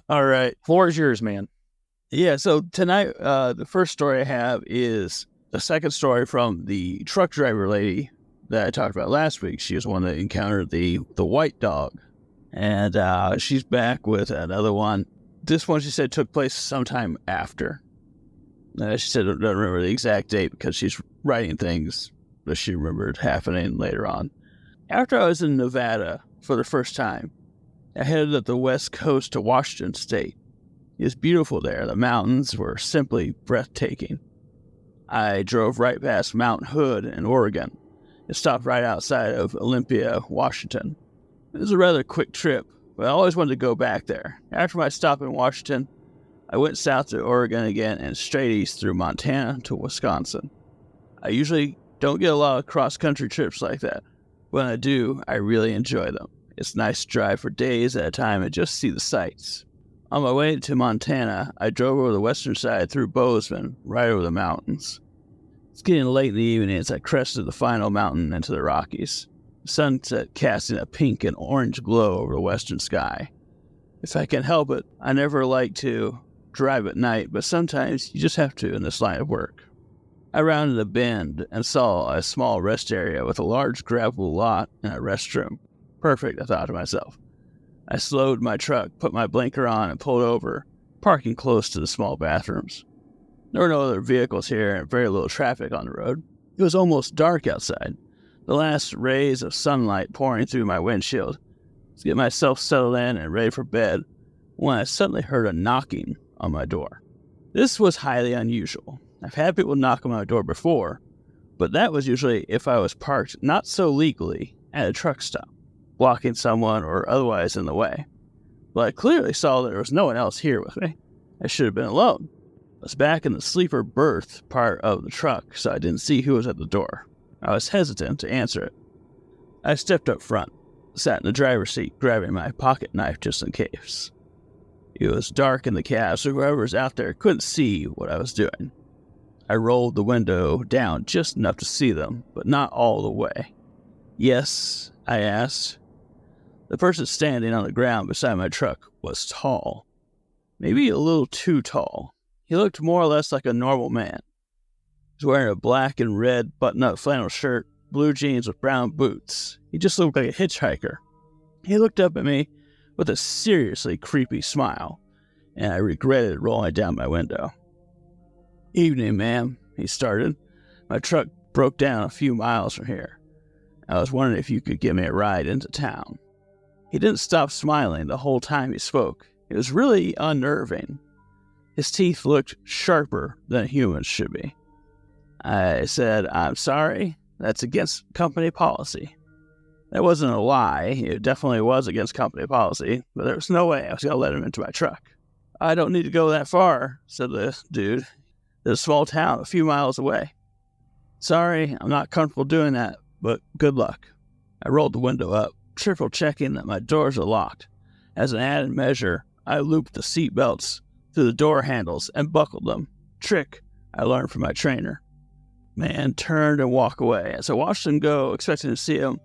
All right. Floor is yours, man. Yeah, so tonight, the first story I have is the second story from the truck driver lady that I talked about last week. She was the one that encountered the white dog. And she's back with another one. This one, she said, took place sometime after. She said doesn't remember the exact date because she's writing things that she remembered happening later on. After I was in Nevada for the first time, I headed up the west coast to Washington State. It was beautiful there. The mountains were simply breathtaking. I drove right past Mount Hood in Oregon and stopped right outside of Olympia, Washington. It was a rather quick trip, but I always wanted to go back there. After my stop in Washington, I went south to Oregon again and straight east through Montana to Wisconsin. I usually don't get a lot of cross-country trips like that. When I do, I really enjoy them. It's nice to drive for days at a time and just see the sights. On my way to Montana, I drove over the western side through Bozeman, right over the mountains. It's getting late in the evening as I crested the final mountain into the Rockies. The sunset casting a pink and orange glow over the western sky. If I can help it, I never like to drive at night, but sometimes you just have to in this line of work. I rounded a bend and saw a small rest area with a large gravel lot and a restroom. Perfect, I thought to myself. I slowed my truck, put my blinker on, and pulled over, parking close to the small bathrooms. There were no other vehicles here and very little traffic on the road. It was almost dark outside, the last rays of sunlight pouring through my windshield. To get myself settled in and ready for bed when I suddenly heard a knocking on my door. This was highly unusual. I've had people knock on my door before, but that was usually if I was parked not so legally at a truck stop, blocking someone or otherwise in the way. But I clearly saw that there was no one else here with me. I should have been alone. I was back in the sleeper berth part of the truck, so I didn't see who was at the door. I was hesitant to answer it. I stepped up front, sat in the driver's seat, grabbing my pocket knife just in case. It was dark in the cab, so whoever was out there couldn't see what I was doing. I rolled the window down just enough to see them, but not all the way. Yes, I asked. The person standing on the ground beside my truck was tall. Maybe a little too tall. He looked more or less like a normal man. He was wearing a black and red button-up flannel shirt, blue jeans with brown boots. He just looked like a hitchhiker. He looked up at me with a seriously creepy smile, and I regretted rolling down my window. "Evening, ma'am," he started. "My truck broke down a few miles from here. I was wondering if you could give me a ride into town." He didn't stop smiling the whole time he spoke. It was really unnerving. His teeth looked sharper than humans should be. I said, "I'm sorry, that's against company policy." That wasn't a lie. It definitely was against company policy, but there was no way I was going to let him into my truck. "I don't need to go that far," said the dude. "There's a small town a few miles away." "Sorry, I'm not comfortable doing that, but good luck." I rolled the window up, triple checking that my doors are locked. As an added measure, I looped the seat belts through the door handles and buckled them. Trick I learned from my trainer. Man turned and walked away. As I watched him go, expecting to see him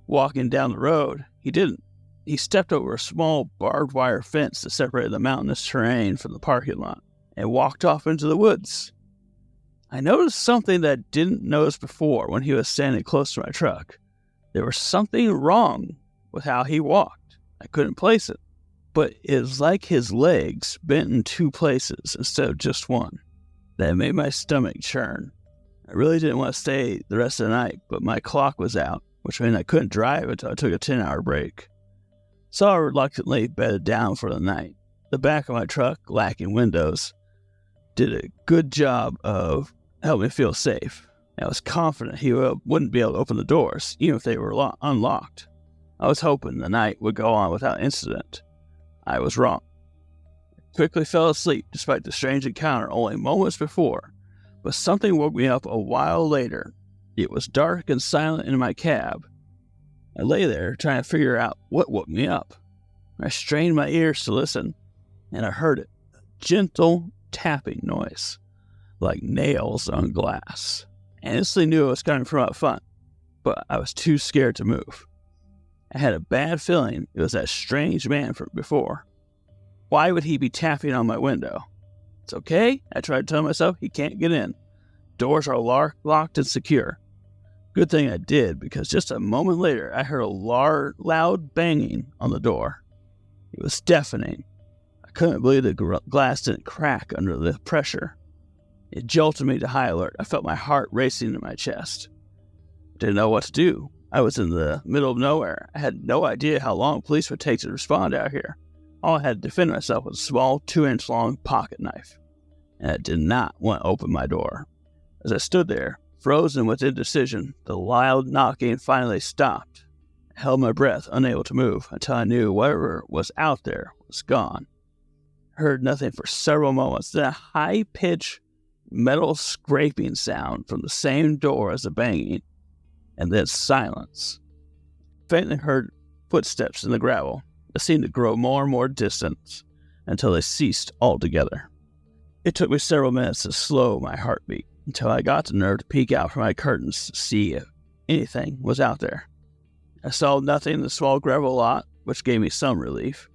walking down the road, he didn't. He stepped over a small barbed wire fence that separated the mountainous terrain from the parking lot and walked off into the woods. I noticed something that I didn't notice before when he was standing close to my truck. There was something wrong with how he walked. I couldn't place it, but it was like his legs bent in two places instead of just one. That made my stomach churn. I really didn't want to stay the rest of the night, but my clock was out, which meant I couldn't drive until I took a 10-hour break. So I reluctantly bedded down for the night. The back of my truck, lacking windows, did a good job of helping me feel safe. I was confident he wouldn't be able to open the doors, even if they were unlocked. I was hoping the night would go on without incident. I was wrong. I quickly fell asleep despite the strange encounter only moments before, but something woke me up a while later. It was dark and silent in my cab. I lay there trying to figure out what woke me up. I strained my ears to listen, and I heard it, a gentle tapping noise, like nails on glass. I instantly knew it was coming from up front, but I was too scared to move. I had a bad feeling it was that strange man from before. Why would he be tapping on my window? It's okay, I tried to tell myself. He can't get in. Doors are locked and secure. Good thing I did, because just a moment later, I heard a loud banging on the door. It was deafening. I couldn't believe the glass didn't crack under the pressure. It jolted me to high alert. I felt my heart racing in my chest. Didn't know what to do. I was in the middle of nowhere. I had no idea how long police would take to respond out here. All I had to defend myself was a small 2-inch long pocket knife. And I did not want to open my door. As I stood there, frozen with indecision, the loud knocking finally stopped. I held my breath, unable to move, until I knew whatever was out there was gone. I heard nothing for several moments, then a high-pitched metal scraping sound from the same door as the banging, and then silence. I faintly heard footsteps in the gravel that seemed to grow more and more distant until they ceased altogether. It took me several minutes to slow my heartbeat until I got the nerve to peek out from my curtains to see if anything was out there. I saw nothing in the small gravel lot, which gave me some relief.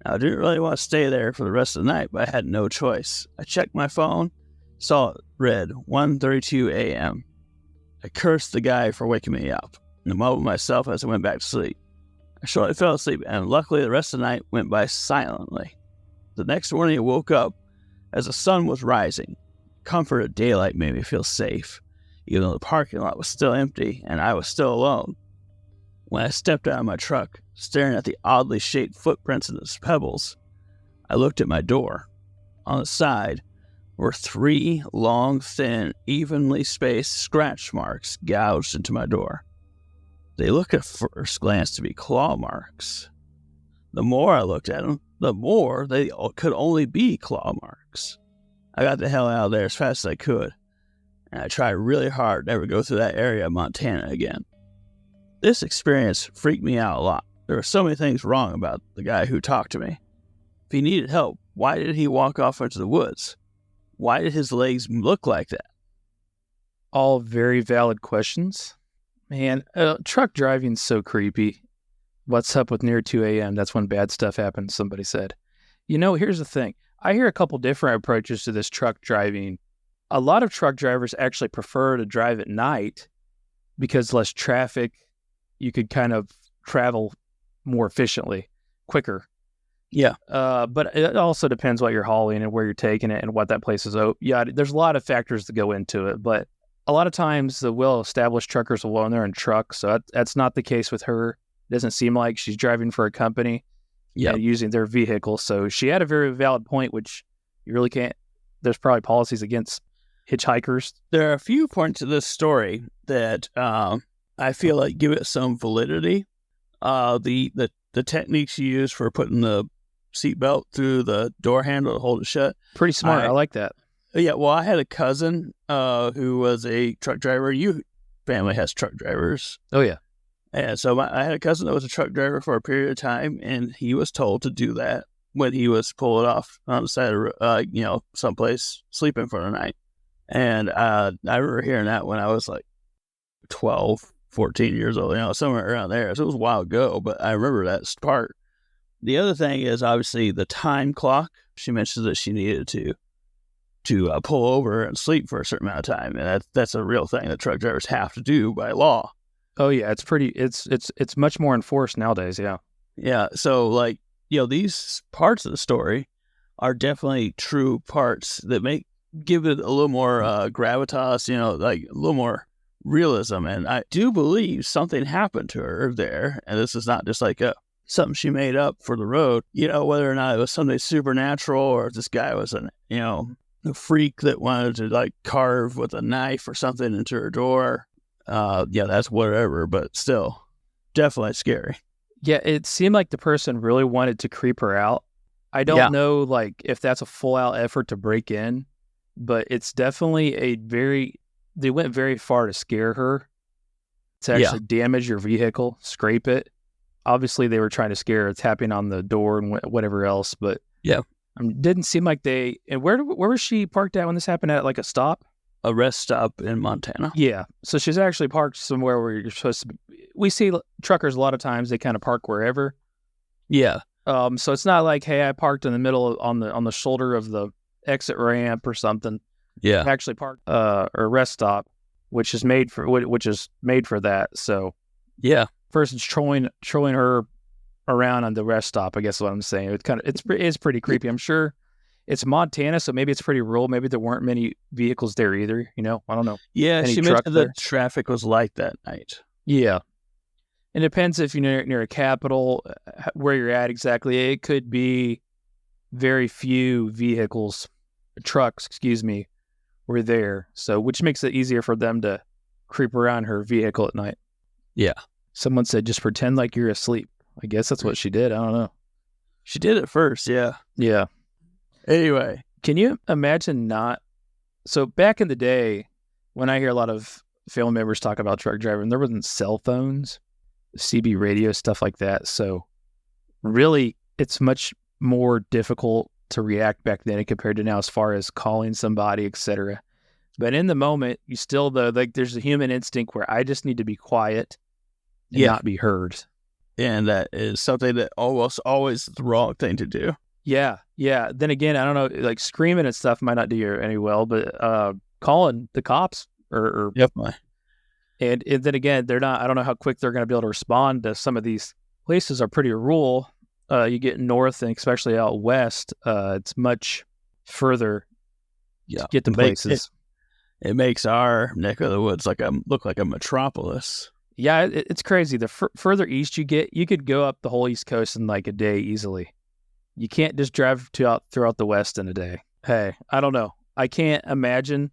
Now, I didn't really want to stay there for the rest of the night, but I had no choice. I checked my phone, saw it read 1:32 a.m. I cursed the guy for waking me up and mumbled myself as I went back to sleep. I shortly fell asleep, and luckily the rest of the night went by silently. The next morning I woke up as the sun was rising. Comfort of daylight made me feel safe, even though the parking lot was still empty and I was still alone. When I stepped out of my truck, staring at the oddly shaped footprints in the pebbles, I looked at my door. On the side were 3 long, thin, evenly spaced scratch marks gouged into my door. They looked at first glance to be claw marks. The more I looked at them, the more they could only be claw marks. I got the hell out of there as fast as I could, and I tried really hard to never go through that area of Montana again. This experience freaked me out a lot. There were so many things wrong about the guy who talked to me. If he needed help, why did he walk off into the woods? Why did his legs look like that? All very valid questions. Man, truck driving's so creepy. What's up with near 2 a.m.? That's when bad stuff happens, somebody said. Here's the thing. I hear a couple different approaches to this truck driving. A lot of truck drivers actually prefer to drive at night because less traffic. You could kind of travel more efficiently, quicker. Yeah. But it also depends what you're hauling and where you're taking it and what that place is. Yeah, there's a lot of factors that go into it, but a lot of times the well-established truckers will own their own truck, so that's not the case with her. It doesn't seem like she's driving for a company and using their vehicle. So she had a very valid point, which you really can't. There's probably policies against hitchhikers. There are a few points of this story that I feel like give it some validity. The techniques you use for putting the seatbelt through the door handle to hold it shut. Pretty smart. I like that. Yeah, well, I had a cousin who was a truck driver. Your family has truck drivers. Oh, yeah. And so I had a cousin that was a truck driver for a period of time, and he was told to do that when he was pulling off on the side of, someplace sleeping for the night. And I remember hearing that when I was like 12, 14 years old, somewhere around there. So it was a while ago, but I remember that part. The other thing is obviously the time clock. She mentioned that she needed to pull over and sleep for a certain amount of time, and that's a real thing that truck drivers have to do by law. Oh yeah, it's much more enforced nowadays. Yeah. Yeah. So these parts of the story are definitely true parts that give it a little more gravitas, a little more realism. And I do believe something happened to her there, and this is not just like something she made up for the road. Whether or not it was something supernatural or if this guy was a freak that wanted to carve with a knife or something into her door. That's whatever, but still definitely scary. Yeah, it seemed like the person really wanted to creep her out. I don't know if that's a full out effort to break in, but it's definitely they went very far to scare her, to actually damage your vehicle, scrape it. Obviously they were trying to scare her, tapping on the door and whatever else, but didn't seem like they. And where was she parked at when this happened? At a stop? A rest stop in Montana. Yeah. So she's actually parked somewhere where you're supposed to be. We see truckers a lot of times, they kind of park wherever. Yeah. So it's not like, hey, I parked in the middle on the shoulder of the exit ramp or something. Yeah. I actually parked or rest stop, which is made for that. So Yeah. person's trolling her around on the rest stop. I guess is what I'm saying. It's pretty creepy. I'm sure it's Montana, so maybe it's pretty rural. Maybe there weren't many vehicles there either. I don't know. Yeah, Any she truck mentioned there? the traffic was light that night. Yeah. It depends if you're near a capital, where you're at exactly. It could be very few trucks, were there. So, which makes it easier for them to creep around her vehicle at night. Yeah. Someone said, just pretend like you're asleep. I guess that's what she did. I don't know. She did it first, yeah. Yeah. Anyway. Can you imagine so back in the day, when I hear a lot of family members talk about truck driving, there wasn't cell phones, CB radio, stuff like that. So really, it's much more difficult to react back then compared to now as far as calling somebody, etc. But in the moment, you still, there's a human instinct where I just need to be quiet and not be heard. And that is something that almost always is the wrong thing to do. Yeah. Then again, I don't know, like screaming and stuff might not do you any well, but calling the cops or Definitely. And then again, I don't know how quick they're going to be able to respond to some of these places are pretty rural. You get north and especially out west, it's much further to get to places. It makes our neck of the woods look like a metropolis. Yeah, it's crazy. The further east you get, you could go up the whole East Coast in like a day easily. You can't just drive throughout the West in a day. Hey, I don't know. I can't imagine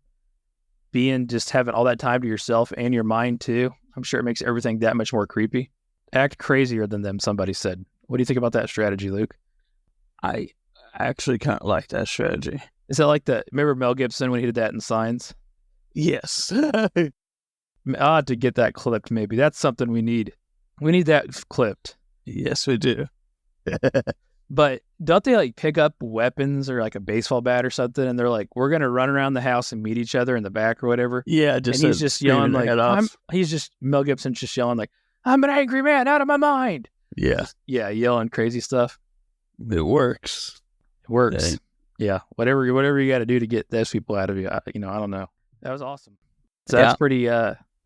just having all that time to yourself and your mind too. I'm sure it makes everything that much more creepy. Act crazier than them, somebody said. What do you think about that strategy, Luke? I actually kind of like that strategy. Is that like remember Mel Gibson when he did that in Signs? Yes. I ought to get that clipped maybe. That's something we need. We need that clipped. Yes, we do. But don't they like pick up weapons or like a baseball bat or something, and they're like, "We're gonna run around the house and meet each other in the back or whatever." Yeah, and he's just yelling like, Mel Gibson's just yelling like, "I'm an angry man out of my mind." Yeah, yelling crazy stuff. It works. It works. Yeah, whatever you got to do to get those people out of you. I don't know. That was awesome. So that's pretty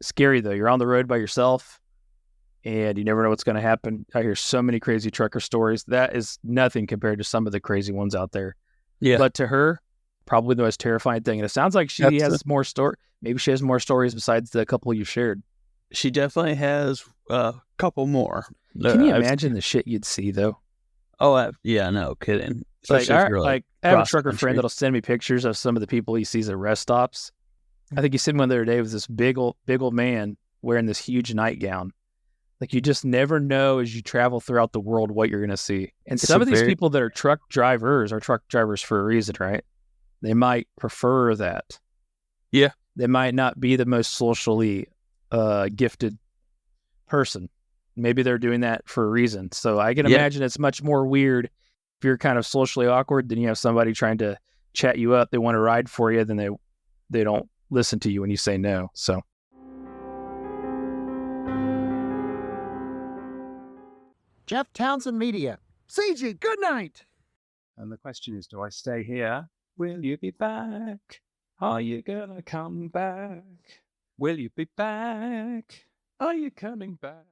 scary though. You're on the road by yourself. And you never know what's going to happen. I hear so many crazy trucker stories. That is nothing compared to some of the crazy ones out there. Yeah. But to her, probably the most terrifying thing. And it sounds like she has more story. Maybe she has more stories besides the couple you shared. She definitely has a couple more. Can you imagine the shit you'd see though? Oh, yeah, no kidding. Like I have a trucker friend that'll send me pictures of some of the people he sees at rest stops. I think he sent me one the other day with this big old man wearing this huge nightgown. Like, you just never know as you travel throughout the world what you're going to see. And some of these people that are truck drivers are truck drivers for a reason, right? They might prefer that. Yeah. They might not be the most socially gifted person. Maybe they're doing that for a reason. So I can imagine it's much more weird if you're kind of socially awkward than you have somebody trying to chat you up. They want to ride for you, then they don't listen to you when you say no. So. Jeff Townsend Media. CG, good night. And the question is, do I stay here? Will you be back? Are you gonna come back? Will you be back? Are you coming back?